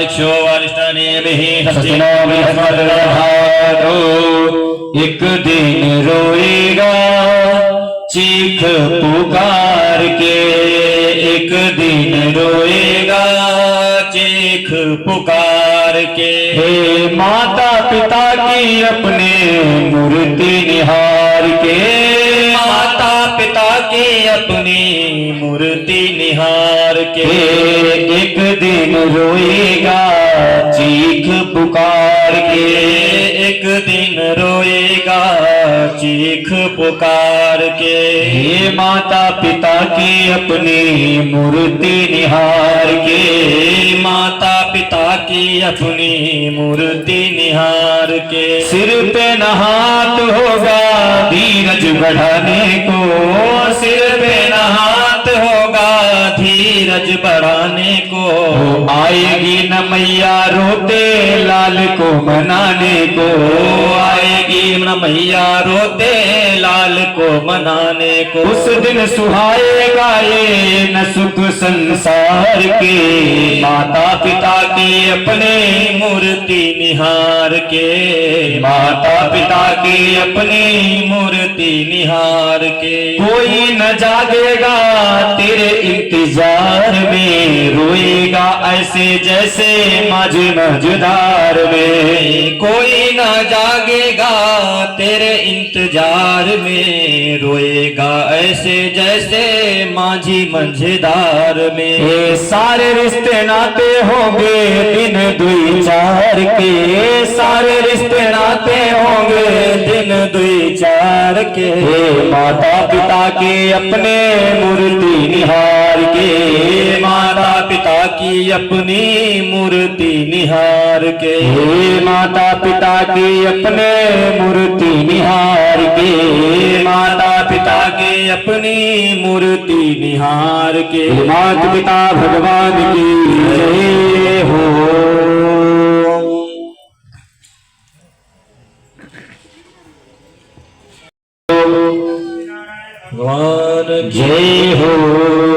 दिक्षो वारिष्ठानेभिः सस्तिनो बृहस्पतिर्दधातु। एक दिन रोएगा चीख पुकार के, एक दिन रोएगा चीख पुकार के। हे माता पिता की अपने मूर्ति निहार के, माता पिता की अपनी मूर्ति निहार के। एक दिन रोएगा चीख पुकार के, एक दिन रोएगा चीख पुकार के। हे माता पिता की अपनी मूर्ति निहार के, माता पिता की अपनी मूर्ति निहार के। सिर पे न हाथ होगा धीरज बढ़ाने को, सिर पे न हाथ होगा धीरज बढ़ाने को। आएगी न मैया रोते लाल को मनाने को, आएगी न मैया रोते लाल को मनाने को। उस दिन सुहाएगा ये न सुख संसार के, माता पिता की अपने मूर्ति निहार के। माता पिता की अपनी मूर्ति निहार के। कोई न जागेगा तेरे इंतजार में, रोएगा ऐसे जैसे माझ मझधार में। कोई न जागेगा तेरे इंतजार में, रोएगा ऐसे जैसे माझी मंझधार में। सारे रिश्ते नाते होंगे दिन दुई चार के, सारे रिश्ते नाते होंगे दिन दुई चार के। माता पिता के अपने मूर्ति निहार के, माता पिता की अपनी मूर्ति निहार के। माता पिता की अपने मूर्ति निहार के, माता पिता के अपनी मूर्ति निहार के। माता पिता भगवान की जय हो। भगवान जय हो।